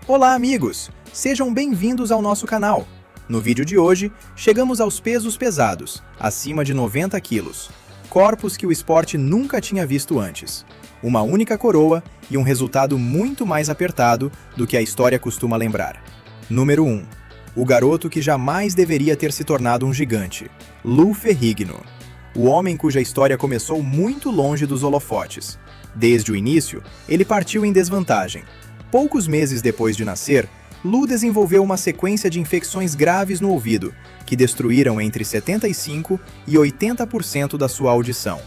Olá, amigos! Sejam bem-vindos ao nosso canal. No vídeo de hoje, chegamos aos pesos pesados, acima de 90 quilos. Corpos que o esporte nunca tinha visto antes. Uma única coroa e um resultado muito mais apertado do que a história costuma lembrar. Número 1. O garoto que jamais deveria ter se tornado um gigante. Lou Ferrigno. O homem cuja história começou muito longe dos holofotes. Desde o início, ele partiu em desvantagem. Poucos meses depois de nascer, Lou desenvolveu uma sequência de infecções graves no ouvido, que destruíram entre 75% e 80% da sua audição.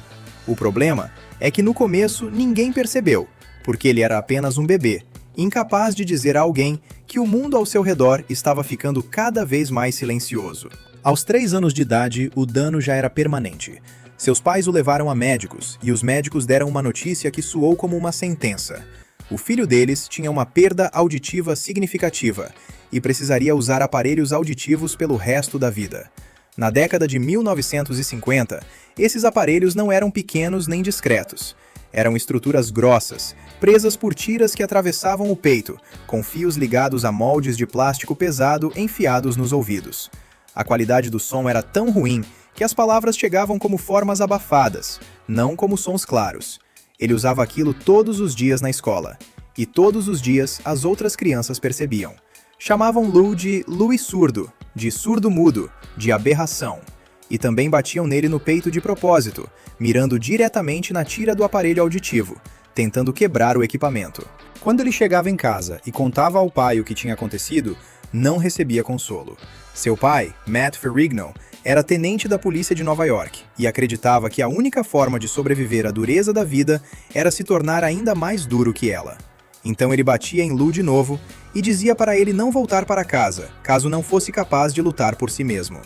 O problema é que no começo ninguém percebeu, porque ele era apenas um bebê, incapaz de dizer a alguém que o mundo ao seu redor estava ficando cada vez mais silencioso. Aos 3 anos de idade, o dano já era permanente. Seus pais o levaram a médicos, e os médicos deram uma notícia que soou como uma sentença. O filho deles tinha uma perda auditiva significativa e precisaria usar aparelhos auditivos pelo resto da vida. Na década de 1950, esses aparelhos não eram pequenos nem discretos. Eram estruturas grossas, presas por tiras que atravessavam o peito, com fios ligados a moldes de plástico pesado enfiados nos ouvidos. A qualidade do som era tão ruim que as palavras chegavam como formas abafadas, não como sons claros. Ele usava aquilo todos os dias na escola. E todos os dias as outras crianças percebiam. Chamavam Lou de Louis surdo, de surdo-mudo, de aberração. E também batiam nele no peito de propósito, mirando diretamente na tira do aparelho auditivo, tentando quebrar o equipamento. Quando ele chegava em casa e contava ao pai o que tinha acontecido, não recebia consolo. Seu pai, Matt Ferrigno, era tenente da polícia de Nova York e acreditava que a única forma de sobreviver à dureza da vida era se tornar ainda mais duro que ela. Então ele batia em Lou de novo e dizia para ele não voltar para casa, caso não fosse capaz de lutar por si mesmo.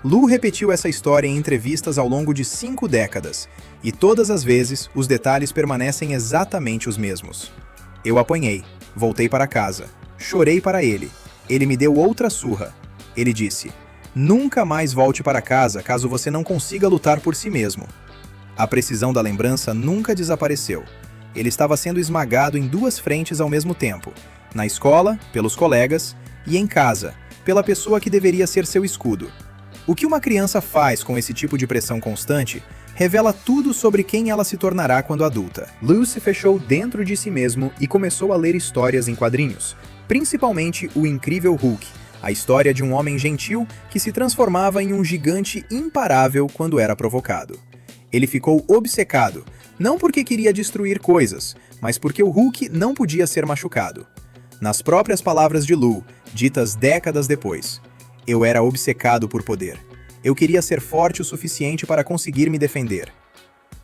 Lou repetiu essa história em entrevistas ao longo de 5 décadas, e todas as vezes os detalhes permanecem exatamente os mesmos. Eu apanhei, voltei para casa, chorei para ele. Ele me deu outra surra. Ele disse: "Nunca mais volte para casa caso você não consiga lutar por si mesmo." A precisão da lembrança nunca desapareceu. Ele estava sendo esmagado em 2 frentes ao mesmo tempo. Na escola, pelos colegas, e em casa, pela pessoa que deveria ser seu escudo. O que uma criança faz com esse tipo de pressão constante revela tudo sobre quem ela se tornará quando adulta. Lou se fechou dentro de si mesmo e começou a ler histórias em quadrinhos, principalmente O Incrível Hulk, a história de um homem gentil que se transformava em um gigante imparável quando era provocado. Ele ficou obcecado, não porque queria destruir coisas, mas porque o Hulk não podia ser machucado. Nas próprias palavras de Lou, ditas décadas depois: "Eu era obcecado por poder. Eu queria ser forte o suficiente para conseguir me defender."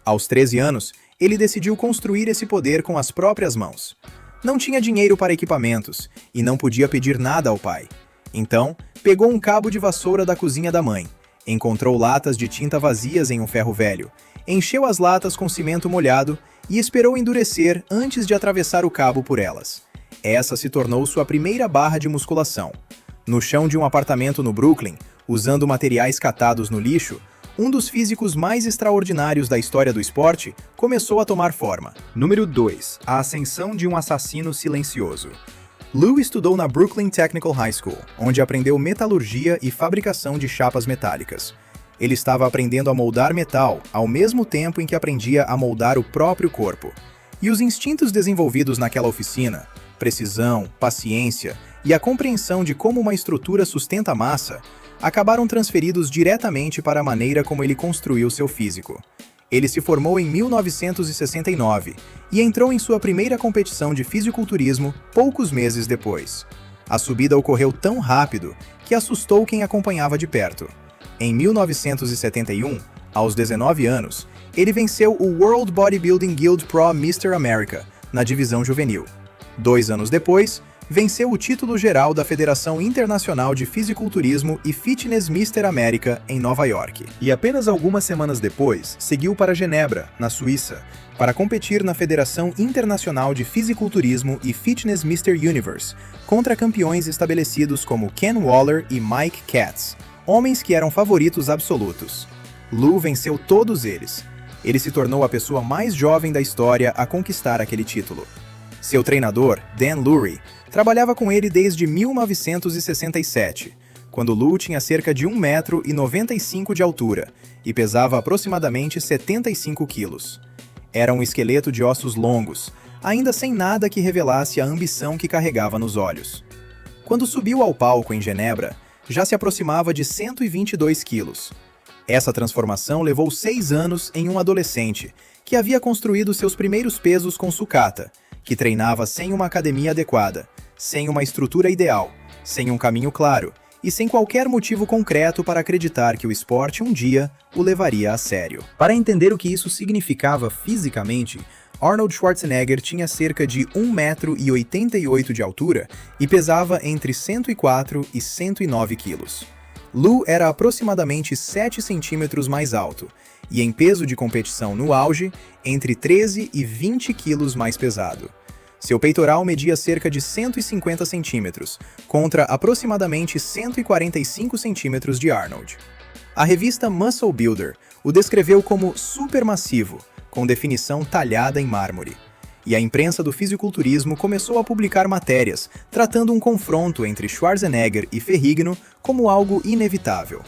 Aos 13 anos, ele decidiu construir esse poder com as próprias mãos. Não tinha dinheiro para equipamentos e não podia pedir nada ao pai. Então, pegou um cabo de vassoura da cozinha da mãe, encontrou latas de tinta vazias em um ferro velho, encheu as latas com cimento molhado e esperou endurecer antes de atravessar o cabo por elas. Essa se tornou sua primeira barra de musculação. No chão de um apartamento no Brooklyn, usando materiais catados no lixo, um dos físicos mais extraordinários da história do esporte começou a tomar forma. Número 2. A ascensão de um assassino silencioso. Lou estudou na Brooklyn Technical High School, onde aprendeu metalurgia e fabricação de chapas metálicas. Ele estava aprendendo a moldar metal, ao mesmo tempo em que aprendia a moldar o próprio corpo. E os instintos desenvolvidos naquela oficina, precisão, paciência e a compreensão de como uma estrutura sustenta a massa, acabaram transferidos diretamente para a maneira como ele construiu seu físico. Ele se formou em 1969 e entrou em sua primeira competição de fisiculturismo poucos meses depois. A subida ocorreu tão rápido que assustou quem acompanhava de perto. Em 1971, aos 19 anos, ele venceu o World Bodybuilding Guild Pro Mr. America, na divisão juvenil. 2 anos depois, venceu o título geral da Federação Internacional de Fisiculturismo e Fitness Mr. América em Nova York. E apenas algumas semanas depois, seguiu para Genebra, na Suíça, para competir na Federação Internacional de Fisiculturismo e Fitness Mr. Universe, contra campeões estabelecidos como Ken Waller e Mike Katz, homens que eram favoritos absolutos. Lou venceu todos eles. Ele se tornou a pessoa mais jovem da história a conquistar aquele título. Seu treinador, Dan Lurie, Trabalhava com ele desde 1967, quando Lou tinha cerca de 1,95 m de altura e pesava aproximadamente 75 quilos. Era um esqueleto de ossos longos, ainda sem nada que revelasse a ambição que carregava nos olhos. Quando subiu ao palco em Genebra, já se aproximava de 122 quilos. Essa transformação levou 6 anos em um adolescente que havia construído seus primeiros pesos com sucata, que treinava sem uma academia adequada, sem uma estrutura ideal, sem um caminho claro e sem qualquer motivo concreto para acreditar que o esporte um dia o levaria a sério. Para entender o que isso significava fisicamente, Arnold Schwarzenegger tinha cerca de 1,88 m de altura e pesava entre 104 e 109 quilos. Lou era aproximadamente 7 centímetros mais alto e, em peso de competição no auge, entre 13 e 20 quilos mais pesado. Seu peitoral media cerca de 150 centímetros, contra aproximadamente 145 centímetros de Arnold. A revista Muscle Builder o descreveu como supermassivo, com definição talhada em mármore. E a imprensa do fisiculturismo começou a publicar matérias tratando um confronto entre Schwarzenegger e Ferrigno como algo inevitável.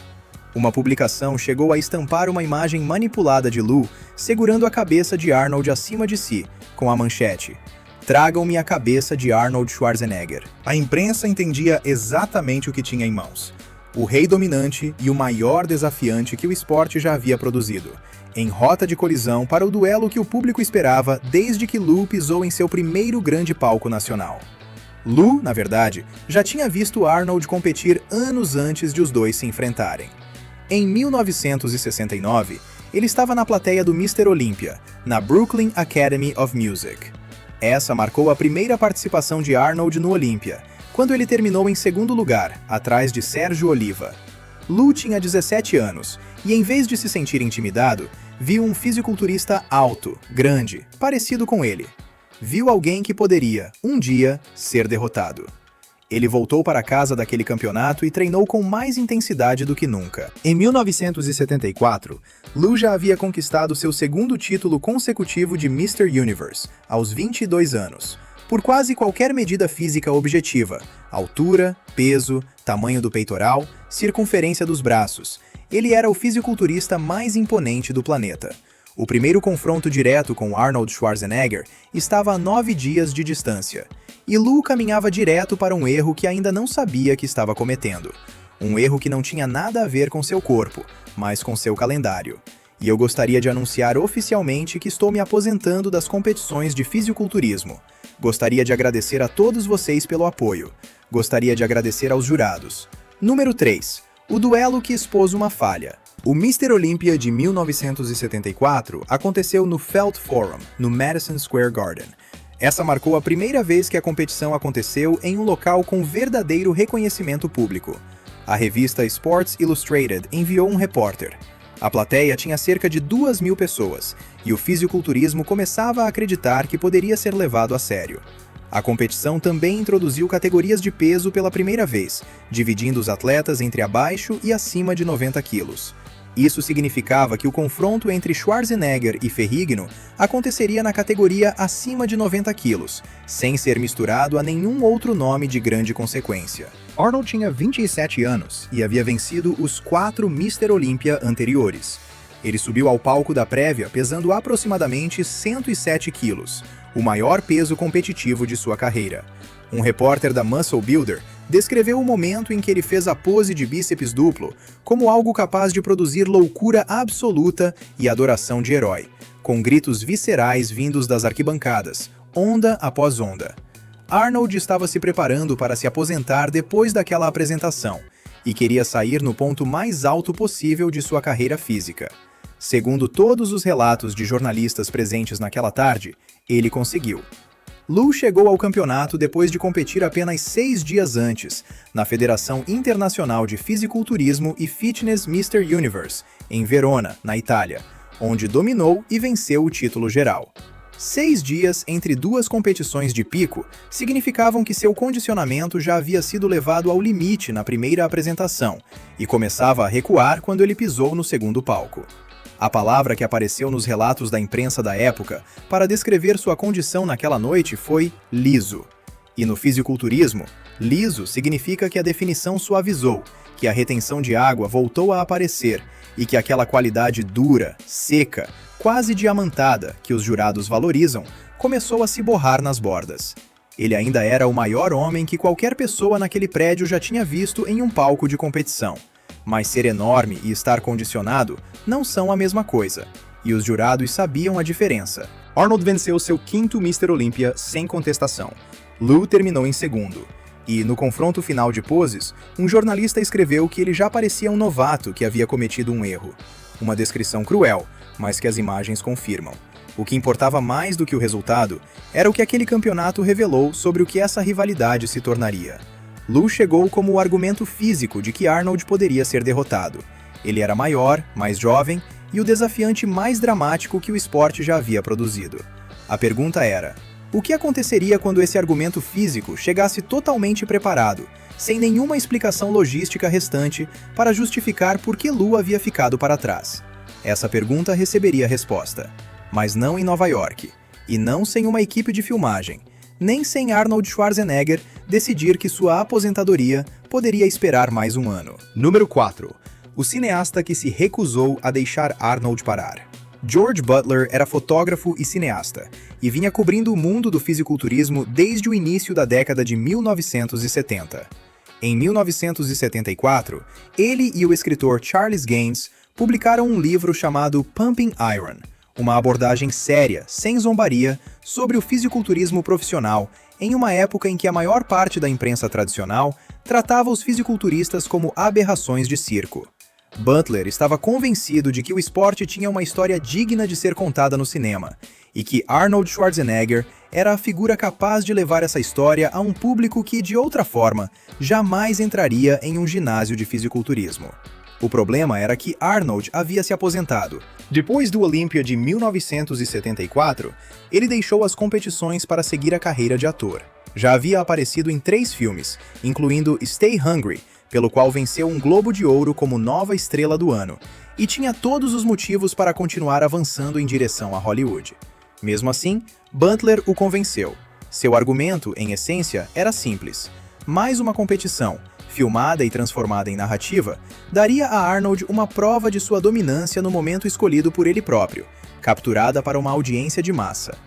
Uma publicação chegou a estampar uma imagem manipulada de Lou segurando a cabeça de Arnold acima de si, com a manchete: "Tragam-me a cabeça de Arnold Schwarzenegger". A imprensa entendia exatamente o que tinha em mãos: o rei dominante e o maior desafiante que o esporte já havia produzido, em rota de colisão para o duelo que o público esperava desde que Lou pisou em seu primeiro grande palco nacional. Lou, na verdade, já tinha visto Arnold competir anos antes de os dois se enfrentarem. Em 1969, ele estava na plateia do Mr. Olympia, na Brooklyn Academy of Music. Essa marcou a primeira participação de Arnold no Olympia, quando ele terminou em segundo lugar, atrás de Sérgio Oliva. Lou tinha 17 anos e, em vez de se sentir intimidado, viu um fisiculturista alto, grande, parecido com ele. Viu alguém que poderia, um dia, ser derrotado. Ele voltou para casa daquele campeonato e treinou com mais intensidade do que nunca. Em 1974, Lou já havia conquistado seu segundo título consecutivo de Mr. Universe, aos 22 anos, por quase qualquer medida física objetiva: altura, peso, tamanho do peitoral, circunferência dos braços. Ele era o fisiculturista mais imponente do planeta. O primeiro confronto direto com Arnold Schwarzenegger estava a 9 dias de distância, e Lou caminhava direto para um erro que ainda não sabia que estava cometendo. Um erro que não tinha nada a ver com seu corpo, mas com seu calendário. E eu gostaria de anunciar oficialmente que estou me aposentando das competições de fisiculturismo. Gostaria de agradecer a todos vocês pelo apoio. Gostaria de agradecer aos jurados. Número 3. O duelo que expôs uma falha. O Mr. Olympia de 1974 aconteceu no Felt Forum, no Madison Square Garden. Essa marcou a primeira vez que a competição aconteceu em um local com verdadeiro reconhecimento público. A revista Sports Illustrated enviou um repórter. A plateia tinha cerca de 2.000 pessoas, e o fisiculturismo começava a acreditar que poderia ser levado a sério. A competição também introduziu categorias de peso pela primeira vez, dividindo os atletas entre abaixo e acima de 90 quilos. Isso significava que o confronto entre Schwarzenegger e Ferrigno aconteceria na categoria acima de 90 quilos, sem ser misturado a nenhum outro nome de grande consequência. Arnold tinha 27 anos e havia vencido os 4 Mr. Olympia anteriores. Ele subiu ao palco da prévia pesando aproximadamente 107 quilos, o maior peso competitivo de sua carreira. Um repórter da Muscle Builder descreveu o momento em que ele fez a pose de bíceps duplo como algo capaz de produzir loucura absoluta e adoração de herói, com gritos viscerais vindos das arquibancadas, onda após onda. Arnold estava se preparando para se aposentar depois daquela apresentação e queria sair no ponto mais alto possível de sua carreira física. Segundo todos os relatos de jornalistas presentes naquela tarde, ele conseguiu. Lou chegou ao campeonato depois de competir apenas 6 dias antes, na Federação Internacional de Fisiculturismo e Fitness Mr. Universe, em Verona, na Itália, onde dominou e venceu o título geral. 6 dias entre duas competições de pico significavam que seu condicionamento já havia sido levado ao limite na primeira apresentação e começava a recuar quando ele pisou no segundo palco. A palavra que apareceu nos relatos da imprensa da época para descrever sua condição naquela noite foi liso. E no fisiculturismo, liso significa que a definição suavizou, que a retenção de água voltou a aparecer e que aquela qualidade dura, seca, quase diamantada que os jurados valorizam, começou a se borrar nas bordas. Ele ainda era o maior homem que qualquer pessoa naquele prédio já tinha visto em um palco de competição. Mas ser enorme e estar condicionado não são a mesma coisa, e os jurados sabiam a diferença. Arnold venceu seu 5º Mr. Olympia sem contestação. Lou terminou em 2º. E, no confronto final de poses, um jornalista escreveu que ele já parecia um novato que havia cometido um erro. Uma descrição cruel, mas que as imagens confirmam. O que importava mais do que o resultado era o que aquele campeonato revelou sobre o que essa rivalidade se tornaria. Lou chegou como o argumento físico de que Arnold poderia ser derrotado. Ele era maior, mais jovem e o desafiante mais dramático que o esporte já havia produzido. A pergunta era: o que aconteceria quando esse argumento físico chegasse totalmente preparado, sem nenhuma explicação logística restante para justificar por que Lou havia ficado para trás? Essa pergunta receberia resposta. Mas não em Nova York, e não sem uma equipe de filmagem, nem sem Arnold Schwarzenegger decidir que sua aposentadoria poderia esperar mais um ano. Número 4. O cineasta que se recusou a deixar Arnold parar. George Butler era fotógrafo e cineasta, e vinha cobrindo o mundo do fisiculturismo desde o início da década de 1970. Em 1974, ele e o escritor Charles Gaines publicaram um livro chamado Pumping Iron, uma abordagem séria, sem zombaria, sobre o fisiculturismo profissional, em uma época em que a maior parte da imprensa tradicional tratava os fisiculturistas como aberrações de circo. Butler estava convencido de que o esporte tinha uma história digna de ser contada no cinema, e que Arnold Schwarzenegger era a figura capaz de levar essa história a um público que, de outra forma, jamais entraria em um ginásio de fisiculturismo. O problema era que Arnold havia se aposentado. Depois do Olympia de 1974, ele deixou as competições para seguir a carreira de ator. Já havia aparecido em 3 filmes, incluindo Stay Hungry, pelo qual venceu um Globo de Ouro como nova estrela do ano, e tinha todos os motivos para continuar avançando em direção a Hollywood. Mesmo assim, Butler o convenceu. Seu argumento, em essência, era simples. Mais uma competição, filmada e transformada em narrativa, daria a Arnold uma prova de sua dominância no momento escolhido por ele próprio, capturada para uma audiência de massa.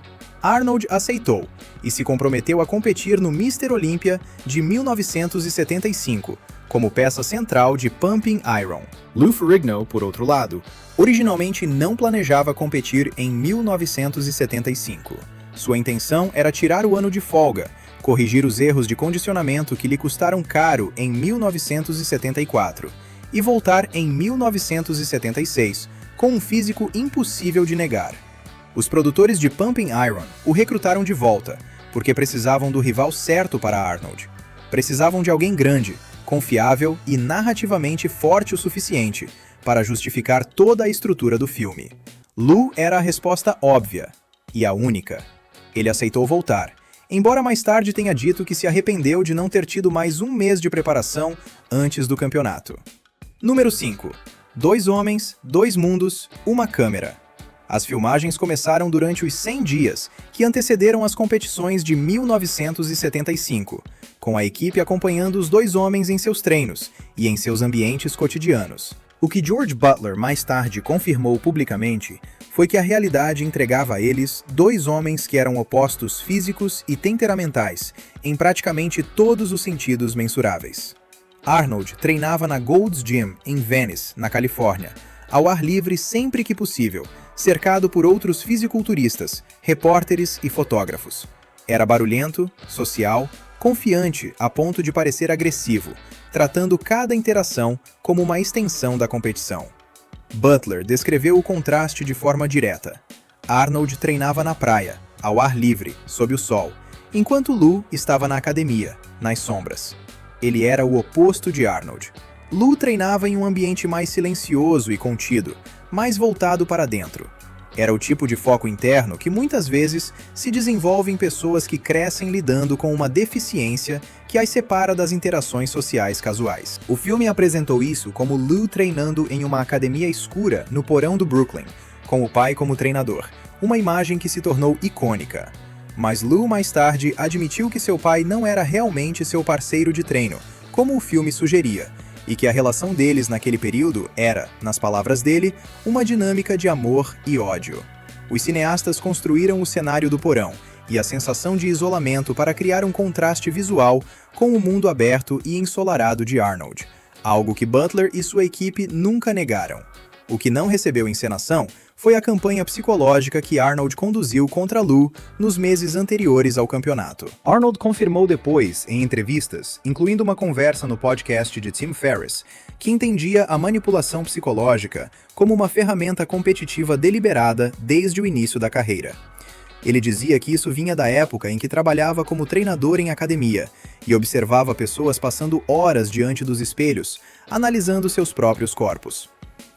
Arnold aceitou e se comprometeu a competir no Mr. Olympia de 1975, como peça central de Pumping Iron. Lou Ferrigno, por outro lado, originalmente não planejava competir em 1975. Sua intenção era tirar o ano de folga, corrigir os erros de condicionamento que lhe custaram caro em 1974 e voltar em 1976 com um físico impossível de negar. Os produtores de Pumping Iron o recrutaram de volta, porque precisavam do rival certo para Arnold. Precisavam de alguém grande, confiável e narrativamente forte o suficiente para justificar toda a estrutura do filme. Lou era a resposta óbvia, e a única. Ele aceitou voltar, embora mais tarde tenha dito que se arrependeu de não ter tido mais um mês de preparação antes do campeonato. Número 5. 2 homens, 2 mundos, uma câmera. As filmagens começaram durante os 100 dias que antecederam as competições de 1975, com a equipe acompanhando os 2 homens em seus treinos e em seus ambientes cotidianos. O que George Butler mais tarde confirmou publicamente foi que a realidade entregava a eles 2 homens que eram opostos físicos e temperamentais em praticamente todos os sentidos mensuráveis. Arnold treinava na Gold's Gym, em Venice, na Califórnia, ao ar livre sempre que possível, cercado por outros fisiculturistas, repórteres e fotógrafos. Era barulhento, social, confiante a ponto de parecer agressivo, tratando cada interação como uma extensão da competição. Butler descreveu o contraste de forma direta. Arnold treinava na praia, ao ar livre, sob o sol, enquanto Lou estava na academia, nas sombras. Ele era o oposto de Arnold. Lou treinava em um ambiente mais silencioso e contido, mais voltado para dentro. Era o tipo de foco interno que muitas vezes se desenvolve em pessoas que crescem lidando com uma deficiência que as separa das interações sociais casuais. O filme apresentou isso como Lou treinando em uma academia escura no porão do Brooklyn, com o pai como treinador, uma imagem que se tornou icônica. mas Lou mais tarde admitiu que seu pai não era realmente seu parceiro de treino, como o filme sugeria, e que a relação deles naquele período era, nas palavras dele, uma dinâmica de amor e ódio. Os cineastas construíram o cenário do porão e a sensação de isolamento para criar um contraste visual com o mundo aberto e ensolarado de Arnold, algo que Butler e sua equipe nunca negaram. O que não recebeu encenação foi a campanha psicológica que Arnold conduziu contra Lou nos meses anteriores ao campeonato. Arnold confirmou depois, em entrevistas, incluindo uma conversa no podcast de Tim Ferriss, que entendia a manipulação psicológica como uma ferramenta competitiva deliberada desde o início da carreira. Ele dizia que isso vinha da época em que trabalhava como treinador em academia e observava pessoas passando horas diante dos espelhos, analisando seus próprios corpos.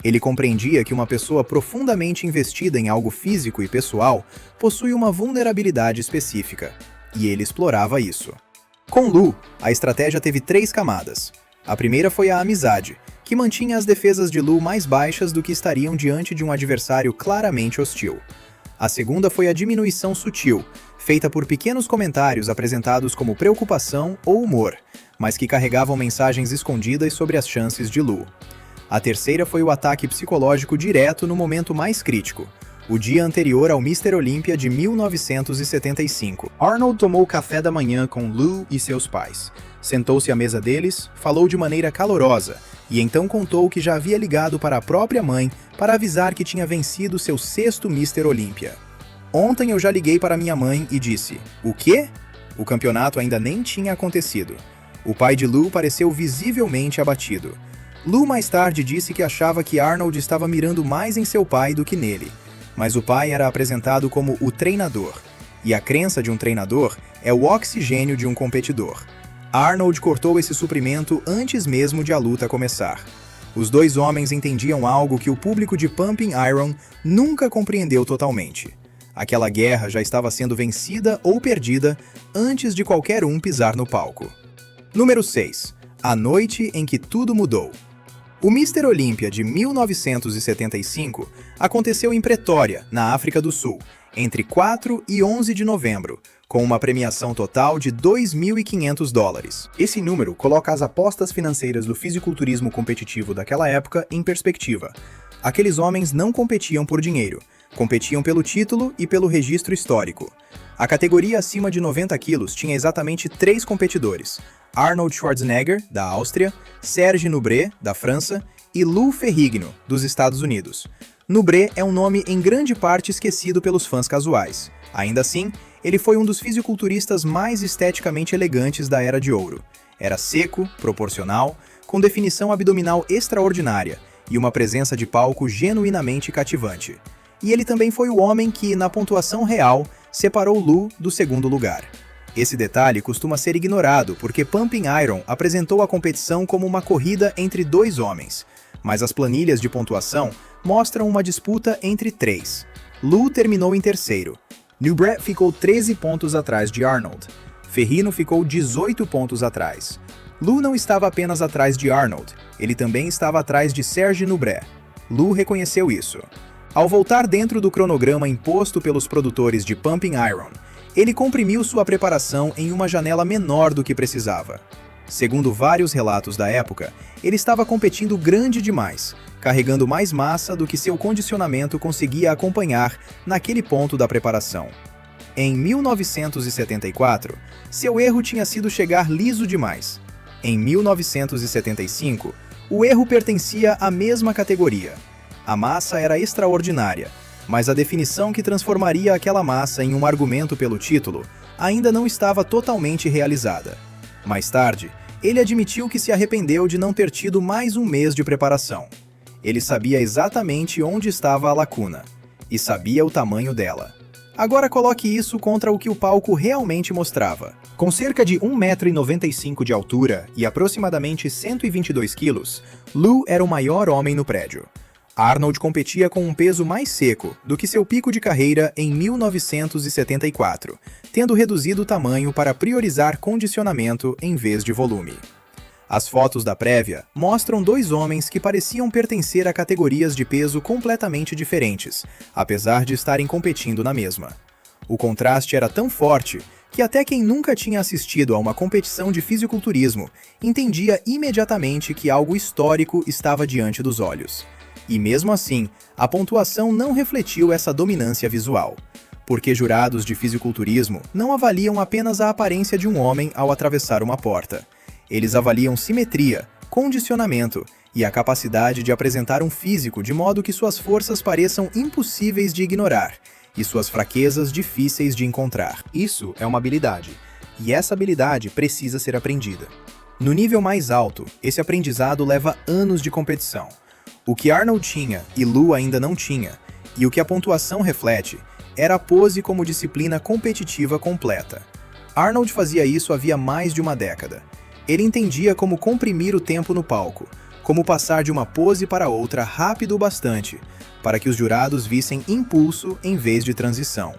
Ele compreendia que uma pessoa profundamente investida em algo físico e pessoal possui uma vulnerabilidade específica, e ele explorava isso. Com Lou, a estratégia teve 3 camadas. A primeira foi a amizade, que mantinha as defesas de Lou mais baixas do que estariam diante de um adversário claramente hostil. A segunda foi a diminuição sutil, feita por pequenos comentários apresentados como preocupação ou humor, mas que carregavam mensagens escondidas sobre as chances de Lou. A terceira foi o ataque psicológico direto no momento mais crítico, o dia anterior ao Mr. Olympia de 1975. Arnold tomou café da manhã com Lou e seus pais. Sentou-se à mesa deles, falou de maneira calorosa, e então contou que já havia ligado para a própria mãe para avisar que tinha vencido seu 6º Mr. Olympia. Ontem eu já liguei para minha mãe e disse, o quê? O campeonato ainda nem tinha acontecido. O pai de Lou pareceu visivelmente abatido. Lou mais tarde disse que achava que Arnold estava mirando mais em seu pai do que nele, mas o pai era apresentado como o treinador, e a crença de um treinador é o oxigênio de um competidor. Arnold cortou esse suprimento antes mesmo de a luta começar. Os dois homens entendiam algo que o público de Pumping Iron nunca compreendeu totalmente. Aquela guerra já estava sendo vencida ou perdida antes de qualquer um pisar no palco. Número 6. A noite em que tudo mudou. O Mr. Olympia de 1975 aconteceu em Pretória, na África do Sul, entre 4 e 11 de novembro, com uma premiação total de $2.500. Esse número coloca as apostas financeiras do fisiculturismo competitivo daquela época em perspectiva. Aqueles homens não competiam por dinheiro, competiam pelo título e pelo registro histórico. A categoria acima de 90 quilos tinha exatamente 3 competidores: Arnold Schwarzenegger, da Áustria, Serge Nubret, da França, e Lou Ferrigno, dos Estados Unidos. Nubret é um nome em grande parte esquecido pelos fãs casuais. Ainda assim, ele foi um dos fisiculturistas mais esteticamente elegantes da Era de Ouro. Era seco, proporcional, com definição abdominal extraordinária e uma presença de palco genuinamente cativante. E ele também foi o homem que, na pontuação real, separou Lou do segundo lugar. Esse detalhe costuma ser ignorado porque Pumping Iron apresentou a competição como uma corrida entre 2 homens, mas as planilhas de pontuação mostram uma disputa entre 3. Lou terminou em terceiro. Nubret ficou 13 pontos atrás de Arnold. Ferrigno ficou 18 pontos atrás. Lou não estava apenas atrás de Arnold, ele também estava atrás de Serge Nubret. Lou reconheceu isso. Ao voltar dentro do cronograma imposto pelos produtores de Pumping Iron, ele comprimiu sua preparação em uma janela menor do que precisava. Segundo vários relatos da época, ele estava competindo grande demais, carregando mais massa do que seu condicionamento conseguia acompanhar naquele ponto da preparação. Em 1974, seu erro tinha sido chegar liso demais. Em 1975, o erro pertencia à mesma categoria. A massa era extraordinária, mas a definição que transformaria aquela massa em um argumento pelo título ainda não estava totalmente realizada. Mais tarde, ele admitiu que se arrependeu de não ter tido mais um mês de preparação. Ele sabia exatamente onde estava a lacuna, e sabia o tamanho dela. Agora coloque isso contra o que o palco realmente mostrava. Com cerca de 1,95 m de altura e aproximadamente 122 quilos, Lou era o maior homem no prédio. Arnold competia com um peso mais seco do que seu pico de carreira em 1974, tendo reduzido o tamanho para priorizar condicionamento em vez de volume. As fotos da prévia mostram 2 homens que pareciam pertencer a categorias de peso completamente diferentes, apesar de estarem competindo na mesma. O contraste era tão forte que até quem nunca tinha assistido a uma competição de fisiculturismo entendia imediatamente que algo histórico estava diante dos olhos. E mesmo assim, a pontuação não refletiu essa dominância visual, porque jurados de fisiculturismo não avaliam apenas a aparência de um homem ao atravessar uma porta. Eles avaliam simetria, condicionamento e a capacidade de apresentar um físico de modo que suas forças pareçam impossíveis de ignorar e suas fraquezas difíceis de encontrar. Isso é uma habilidade, e essa habilidade precisa ser aprendida. No nível mais alto, esse aprendizado leva anos de competição. O que Arnold tinha e Lou ainda não tinha, e o que a pontuação reflete, era a pose como disciplina competitiva completa. Arnold fazia isso havia mais de uma década. Ele entendia como comprimir o tempo no palco, como passar de uma pose para outra rápido o bastante, para que os jurados vissem impulso em vez de transição,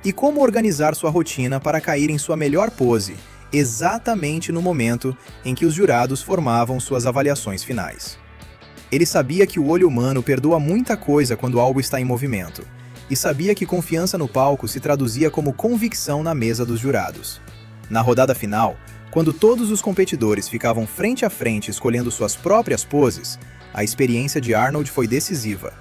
e como organizar sua rotina para cair em sua melhor pose, exatamente no momento em que os jurados formavam suas avaliações finais. Ele sabia que o olho humano perdoa muita coisa quando algo está em movimento, e sabia que confiança no palco se traduzia como convicção na mesa dos jurados. Na rodada final, quando todos os competidores ficavam frente a frente escolhendo suas próprias poses, a experiência de Arnold foi decisiva.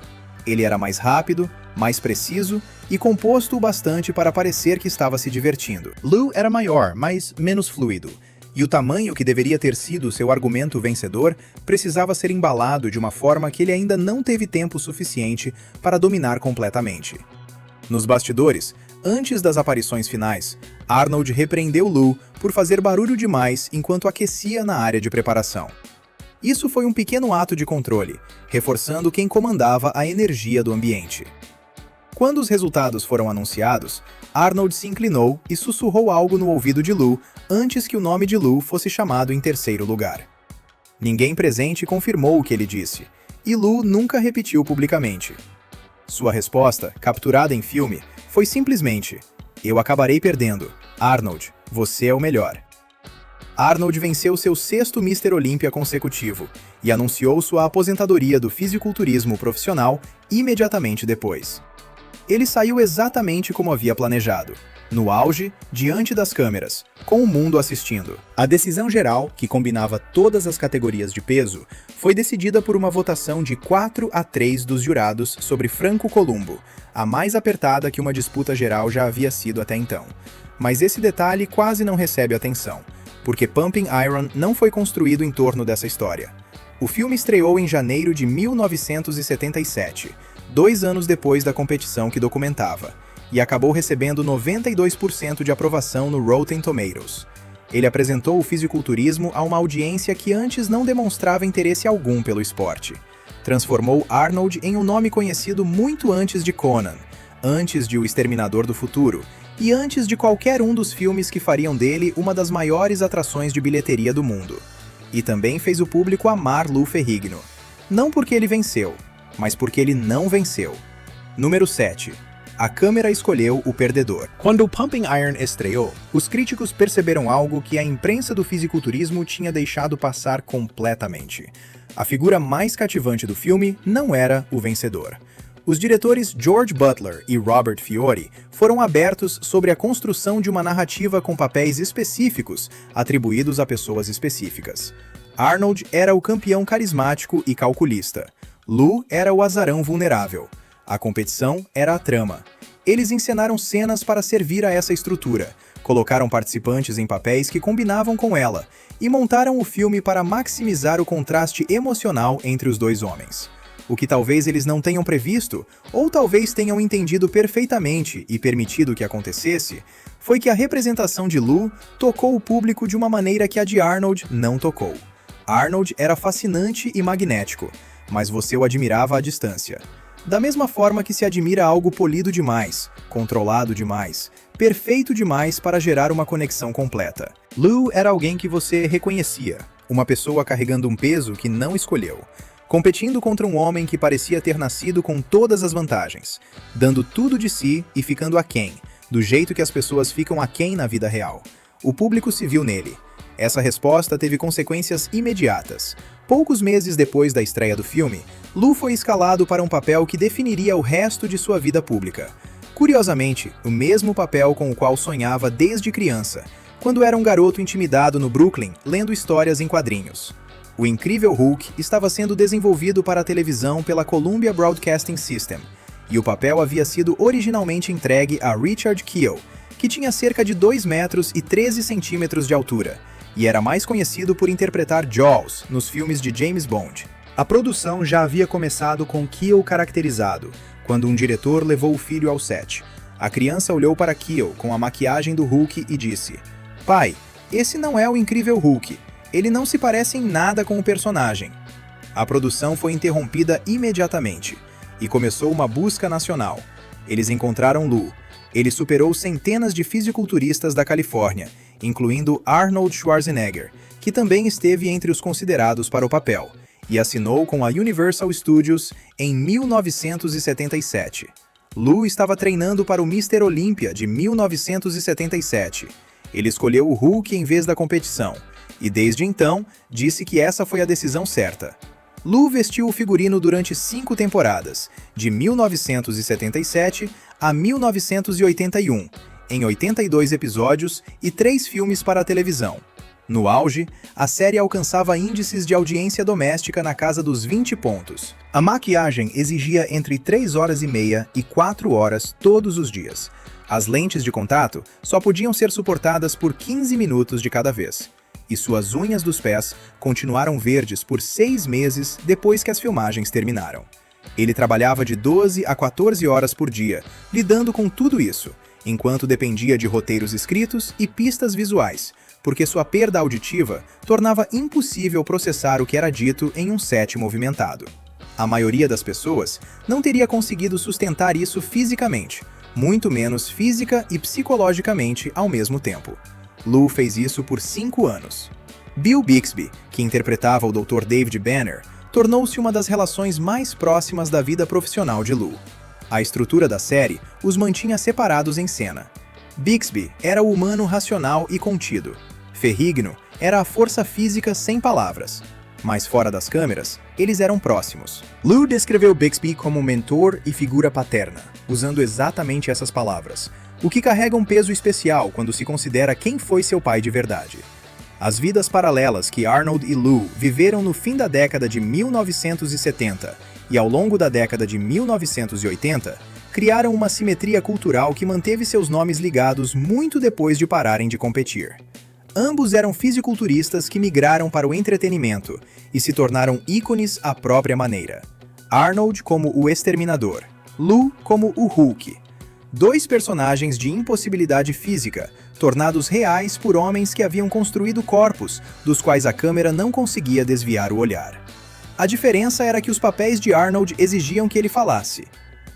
Ele era mais rápido, mais preciso e composto o bastante para parecer que estava se divertindo. Lou era maior, mas menos fluido, e o tamanho que deveria ter sido seu argumento vencedor precisava ser embalado de uma forma que ele ainda não teve tempo suficiente para dominar completamente. Nos bastidores, antes das aparições finais, Arnold repreendeu Lou por fazer barulho demais enquanto aquecia na área de preparação. Isso foi um pequeno ato de controle, reforçando quem comandava a energia do ambiente. Quando os resultados foram anunciados, Arnold se inclinou e sussurrou algo no ouvido de Lou antes que o nome de Lou fosse chamado em terceiro lugar. Ninguém presente confirmou o que ele disse, e Lou nunca repetiu publicamente. Sua resposta, capturada em filme, foi simplesmente: "Eu acabarei perdendo. Arnold, você é o melhor." Arnold venceu seu 6º Mr. Olímpia consecutivo e anunciou sua aposentadoria do fisiculturismo profissional imediatamente depois. Ele saiu exatamente como havia planejado, no auge, diante das câmeras, com o mundo assistindo. A decisão geral, que combinava todas as categorias de peso, foi decidida por uma votação de 4-3 dos jurados sobre Franco Columbo, a mais apertada que uma disputa geral já havia sido até então. Mas esse detalhe quase não recebe atenção, porque Pumping Iron não foi construído em torno dessa história. O filme estreou em janeiro de 1977, 2 anos depois da competição que documentava, e acabou recebendo 92% de aprovação no Rotten Tomatoes. Ele apresentou o fisiculturismo a uma audiência que antes não demonstrava interesse algum pelo esporte. Transformou Arnold em um nome conhecido muito antes de Conan, antes de O Exterminador do Futuro, e antes de qualquer um dos filmes que fariam dele uma das maiores atrações de bilheteria do mundo. E também fez o público amar Lou Ferrigno. Não porque ele venceu, mas porque ele não venceu. Número 7. A câmera escolheu o perdedor. Quando o Pumping Iron estreou, os críticos perceberam algo que a imprensa do fisiculturismo tinha deixado passar completamente. A figura mais cativante do filme não era o vencedor. Os diretores George Butler e Robert Fiore foram abertos sobre a construção de uma narrativa com papéis específicos atribuídos a pessoas específicas. Arnold era o campeão carismático e calculista. Lou era o azarão vulnerável. A competição era a trama. Eles encenaram cenas para servir a essa estrutura, colocaram participantes em papéis que combinavam com ela e montaram o filme para maximizar o contraste emocional entre os dois homens. O que talvez eles não tenham previsto, ou talvez tenham entendido perfeitamente e permitido que acontecesse, foi que a representação de Lou tocou o público de uma maneira que a de Arnold não tocou. Arnold era fascinante e magnético, mas você o admirava à distância. Da mesma forma que se admira algo polido demais, controlado demais, perfeito demais para gerar uma conexão completa. Lou era alguém que você reconhecia, uma pessoa carregando um peso que não escolheu, competindo contra um homem que parecia ter nascido com todas as vantagens, dando tudo de si e ficando aquém, do jeito que as pessoas ficam aquém na vida real. O público se viu nele. Essa resposta teve consequências imediatas. Poucos meses depois da estreia do filme, Lou foi escalado para um papel que definiria o resto de sua vida pública. Curiosamente, o mesmo papel com o qual sonhava desde criança, quando era um garoto intimidado no Brooklyn lendo histórias em quadrinhos. O Incrível Hulk estava sendo desenvolvido para a televisão pela Columbia Broadcasting System, e o papel havia sido originalmente entregue a Richard Kiel, que tinha cerca de 2 metros e 13 centímetros de altura, e era mais conhecido por interpretar Jaws nos filmes de James Bond. A produção já havia começado com Kiel caracterizado, quando um diretor levou o filho ao set. A criança olhou para Kiel com a maquiagem do Hulk e disse: "Pai, esse não é o Incrível Hulk. Ele não se parece em nada com o personagem." A produção foi interrompida imediatamente, e começou uma busca nacional. Eles encontraram Lou. Ele superou centenas de fisiculturistas da Califórnia, incluindo Arnold Schwarzenegger, que também esteve entre os considerados para o papel, e assinou com a Universal Studios em 1977. Lou estava treinando para o Mr. Olympia de 1977. Ele escolheu o Hulk em vez da competição, e desde então, disse que essa foi a decisão certa. Lou vestiu o figurino durante 5 temporadas, de 1977 a 1981, em 82 episódios e 3 filmes para a televisão. No auge, a série alcançava índices de audiência doméstica na casa dos 20 pontos. A maquiagem exigia entre 3 horas e meia e 4 horas todos os dias. As lentes de contato só podiam ser suportadas por 15 minutos de cada vez. E suas unhas dos pés continuaram verdes por 6 meses depois que as filmagens terminaram. Ele trabalhava de 12 a 14 horas por dia, lidando com tudo isso, enquanto dependia de roteiros escritos e pistas visuais, porque sua perda auditiva tornava impossível processar o que era dito em um set movimentado. A maioria das pessoas não teria conseguido sustentar isso fisicamente, muito menos física e psicologicamente ao mesmo tempo. Lou fez isso por 5 anos. Bill Bixby, que interpretava o Dr. David Banner, tornou-se uma das relações mais próximas da vida profissional de Lou. A estrutura da série os mantinha separados em cena. Bixby era o humano racional e contido. Ferrigno era a força física sem palavras. Mas fora das câmeras, eles eram próximos. Lou descreveu Bixby como mentor e figura paterna, usando exatamente essas palavras, o que carrega um peso especial quando se considera quem foi seu pai de verdade. As vidas paralelas que Arnold e Lou viveram no fim da década de 1970 e ao longo da década de 1980 criaram uma simetria cultural que manteve seus nomes ligados muito depois de pararem de competir. Ambos eram fisiculturistas que migraram para o entretenimento e se tornaram ícones à própria maneira. Arnold como o Exterminador, Lou como o Hulk. 2 personagens de impossibilidade física, tornados reais por homens que haviam construído corpos, dos quais a câmera não conseguia desviar o olhar. A diferença era que os papéis de Arnold exigiam que ele falasse.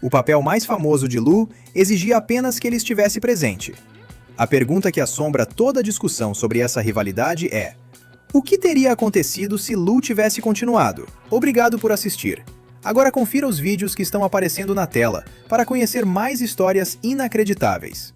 O papel mais famoso de Lou exigia apenas que ele estivesse presente. A pergunta que assombra toda a discussão sobre essa rivalidade é: o que teria acontecido se Lou tivesse continuado? Obrigado por assistir. Agora confira os vídeos que estão aparecendo na tela para conhecer mais histórias inacreditáveis.